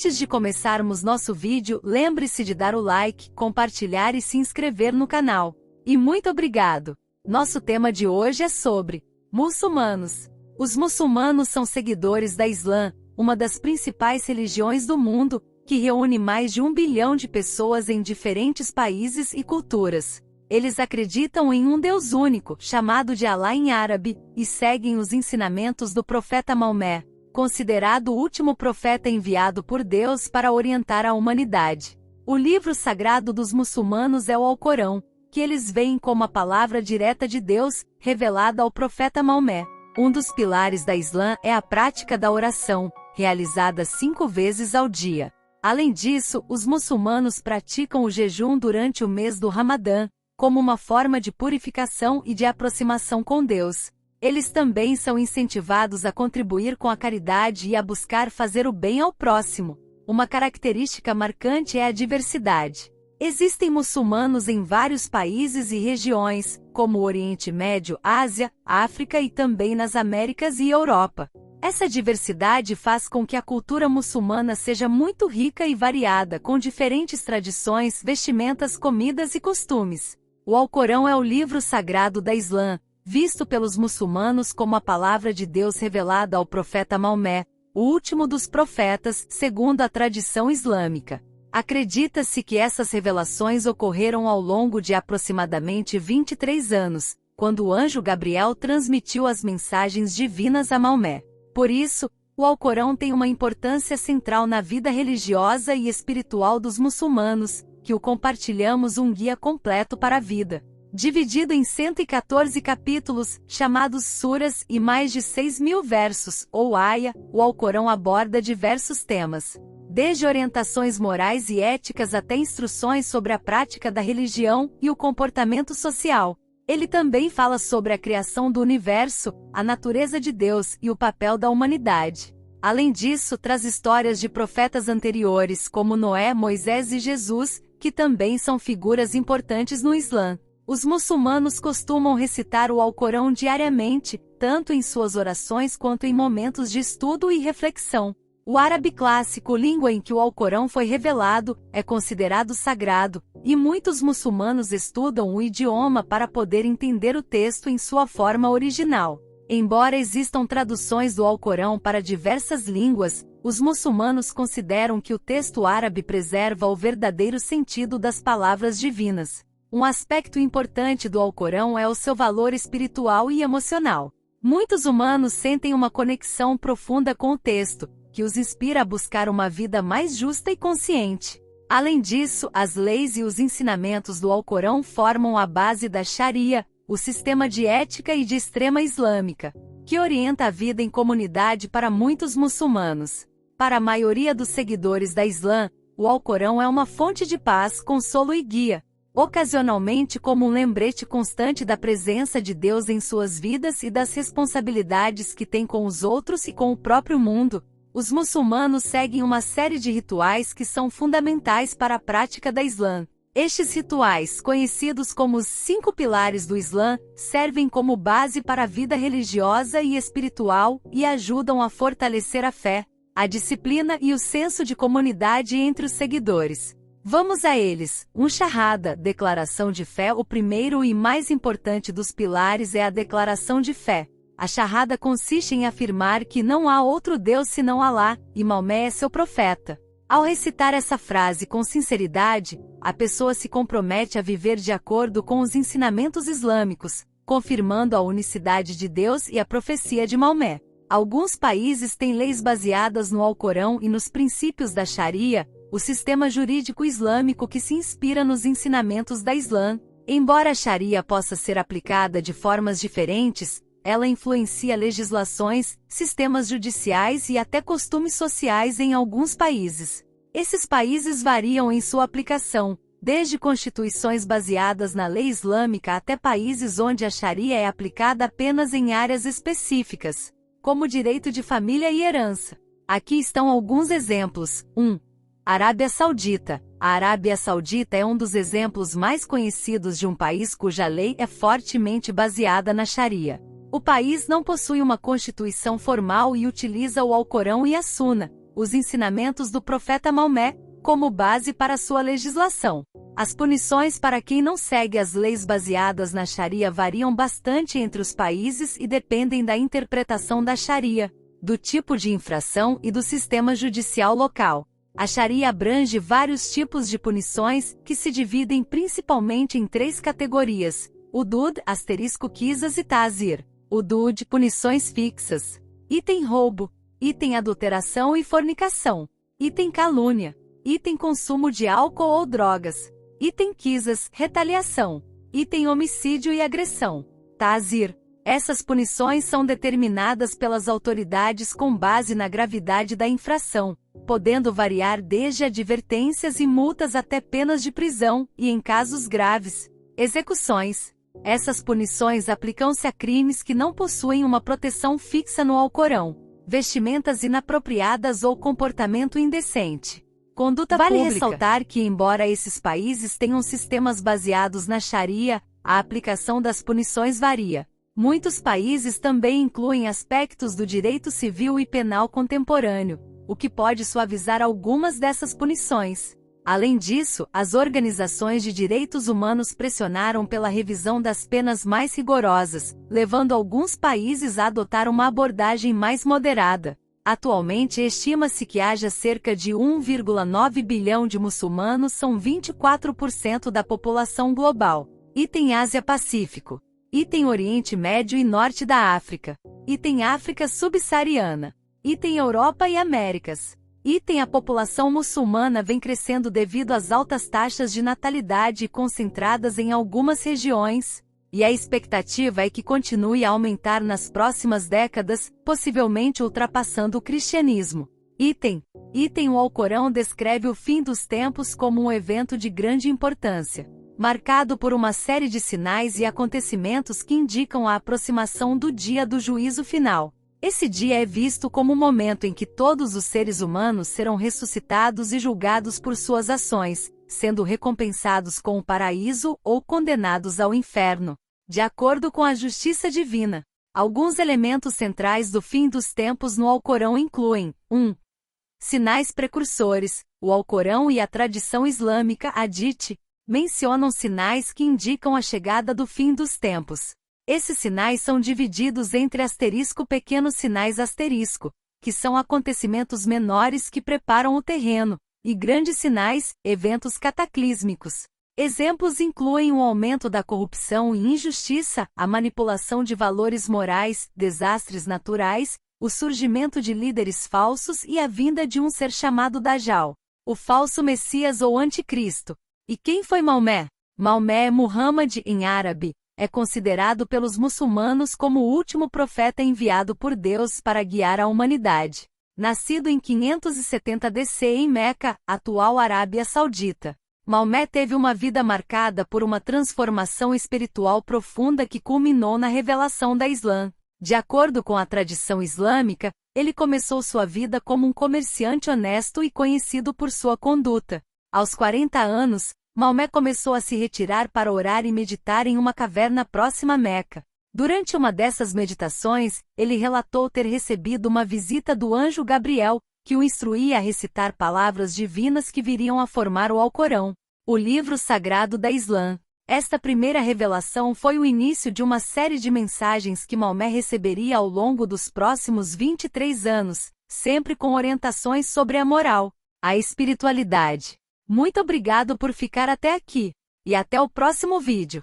Antes de começarmos nosso vídeo, lembre-se de dar o like, compartilhar e se inscrever no canal. E muito obrigado! Nosso tema de hoje é sobre muçulmanos. Os muçulmanos são seguidores da Islã, uma das principais religiões do mundo, que reúne mais de 1 bilhão de pessoas em diferentes países e culturas. Eles acreditam em um Deus único, chamado de Alá em árabe, e seguem os ensinamentos do profeta Maomé, considerado o último profeta enviado por Deus para orientar a humanidade. O livro sagrado dos muçulmanos é o Alcorão, que eles veem como a palavra direta de Deus, revelada ao profeta Maomé. Um dos pilares da Islã é a prática da oração, realizada 5 vezes ao dia. Além disso, os muçulmanos praticam o jejum durante o mês do Ramadã, como uma forma de purificação e de aproximação com Deus. Eles também são incentivados a contribuir com a caridade e a buscar fazer o bem ao próximo. Uma característica marcante é a diversidade. Existem muçulmanos em vários países e regiões, como o Oriente Médio, Ásia, África e também nas Américas e Europa. Essa diversidade faz com que a cultura muçulmana seja muito rica e variada, com diferentes tradições, vestimentas, comidas e costumes. O Alcorão é o livro sagrado da Islã, visto pelos muçulmanos como a palavra de Deus revelada ao profeta Maomé, o último dos profetas, segundo a tradição islâmica. Acredita-se que essas revelações ocorreram ao longo de aproximadamente 23 anos, quando o anjo Gabriel transmitiu as mensagens divinas a Maomé. Por isso, o Alcorão tem uma importância central na vida religiosa e espiritual dos muçulmanos, que o compartilhamos um guia completo para a vida. Dividido em 114 capítulos, chamados suras, e mais de 6.000 versos, ou aia, o Alcorão aborda diversos temas. Desde orientações morais e éticas até instruções sobre a prática da religião e o comportamento social. Ele também fala sobre a criação do universo, a natureza de Deus e o papel da humanidade. Além disso, traz histórias de profetas anteriores como Noé, Moisés e Jesus, que também são figuras importantes no Islã. Os muçulmanos costumam recitar o Alcorão diariamente, tanto em suas orações quanto em momentos de estudo e reflexão. O árabe clássico, língua em que o Alcorão foi revelado, é considerado sagrado, e muitos muçulmanos estudam o idioma para poder entender o texto em sua forma original. Embora existam traduções do Alcorão para diversas línguas, os muçulmanos consideram que o texto árabe preserva o verdadeiro sentido das palavras divinas. Um aspecto importante do Alcorão é o seu valor espiritual e emocional. Muitos humanos sentem uma conexão profunda com o texto, que os inspira a buscar uma vida mais justa e consciente. Além disso, as leis e os ensinamentos do Alcorão formam a base da Sharia, o sistema de ética e de extrema islâmica, que orienta a vida em comunidade para muitos muçulmanos. Para a maioria dos seguidores da Islã, o Alcorão é uma fonte de paz, consolo e guia, ocasionalmente como um lembrete constante da presença de Deus em suas vidas e das responsabilidades que têm com os outros e com o próprio mundo. Os muçulmanos seguem uma série de rituais que são fundamentais para a prática da Islã. Estes rituais, conhecidos como os 5 pilares do Islã, servem como base para a vida religiosa e espiritual e ajudam a fortalecer a fé, a disciplina e o senso de comunidade entre os seguidores. Vamos a eles. Shahada, declaração de fé. O primeiro e mais importante dos pilares é a declaração de fé. A Shahada consiste em afirmar que não há outro Deus senão Alá, e Maomé é seu profeta. Ao recitar essa frase com sinceridade, a pessoa se compromete a viver de acordo com os ensinamentos islâmicos, confirmando a unicidade de Deus e a profecia de Maomé. Alguns países têm leis baseadas no Alcorão e nos princípios da Sharia, o sistema jurídico islâmico que se inspira nos ensinamentos da Islã. Embora a Sharia possa ser aplicada de formas diferentes, ela influencia legislações, sistemas judiciais e até costumes sociais em alguns países. Esses países variam em sua aplicação, desde constituições baseadas na lei islâmica até países onde a Sharia é aplicada apenas em áreas específicas, como direito de família e herança. Aqui estão alguns exemplos. 1. Arábia Saudita. A Arábia Saudita é um dos exemplos mais conhecidos de um país cuja lei é fortemente baseada na Sharia. O país não possui uma constituição formal e utiliza o Alcorão e a Suna, os ensinamentos do profeta Maomé, como base para sua legislação. As punições para quem não segue as leis baseadas na Sharia variam bastante entre os países e dependem da interpretação da Sharia, do tipo de infração e do sistema judicial local. A Sharia abrange vários tipos de punições, que se dividem principalmente em 3 categorias: hudud, qisas e ta'zir. Hudud, punições fixas. Item roubo. Item adulteração e fornicação. Item calúnia. Item consumo de álcool ou drogas. Item qisas, retaliação. Item homicídio e agressão. Ta'zir. Essas punições são determinadas pelas autoridades com base na gravidade da infração, podendo variar desde advertências e multas até penas de prisão, e em casos graves, execuções. Essas punições aplicam-se a crimes que não possuem uma proteção fixa no Alcorão: vestimentas inapropriadas ou comportamento indecente. Conduta pública. Vale ressaltar que, embora esses países tenham sistemas baseados na Sharia, a aplicação das punições varia. Muitos países também incluem aspectos do direito civil e penal contemporâneo, o que pode suavizar algumas dessas punições. Além disso, as organizações de direitos humanos pressionaram pela revisão das penas mais rigorosas, levando alguns países a adotar uma abordagem mais moderada. Atualmente estima-se que haja cerca de 1,9 bilhão de muçulmanos, são 24% da população global. Item Ásia-Pacífico. Item Oriente Médio e Norte da África. Item África Subsaariana. Item Europa e Américas. Item A população muçulmana vem crescendo devido às altas taxas de natalidade concentradas em algumas regiões, e a expectativa é que continue a aumentar nas próximas décadas, possivelmente ultrapassando o cristianismo. Item O Alcorão descreve o fim dos tempos como um evento de grande importância, marcado por uma série de sinais e acontecimentos que indicam a aproximação do dia do juízo final. Esse dia é visto como o momento em que todos os seres humanos serão ressuscitados e julgados por suas ações, sendo recompensados com o paraíso ou condenados ao inferno, de acordo com a justiça divina. Alguns elementos centrais do fim dos tempos no Alcorão incluem: 1. Sinais precursores. O Alcorão e a tradição islâmica Hadith mencionam sinais que indicam a chegada do fim dos tempos. Esses sinais são divididos entre pequenos sinais que são acontecimentos menores que preparam o terreno, e grandes sinais, eventos cataclísmicos. Exemplos incluem o aumento da corrupção e injustiça, a manipulação de valores morais, desastres naturais, o surgimento de líderes falsos e a vinda de um ser chamado Dajjal, o falso Messias ou Anticristo. E quem foi Maomé? Maomé é Muhammad em árabe. É considerado pelos muçulmanos como o último profeta enviado por Deus para guiar a humanidade. Nascido em 570 DC em Meca, atual Arábia Saudita, Maomé teve uma vida marcada por uma transformação espiritual profunda que culminou na revelação da Islã. De acordo com a tradição islâmica, ele começou sua vida como um comerciante honesto e conhecido por sua conduta. Aos 40 anos, Maomé começou a se retirar para orar e meditar em uma caverna próxima a Meca. Durante uma dessas meditações, ele relatou ter recebido uma visita do anjo Gabriel, que o instruía a recitar palavras divinas que viriam a formar o Alcorão, o livro sagrado da Islã. Esta primeira revelação foi o início de uma série de mensagens que Maomé receberia ao longo dos próximos 23 anos, sempre com orientações sobre a moral, a espiritualidade. Muito obrigado por ficar até aqui, e até o próximo vídeo.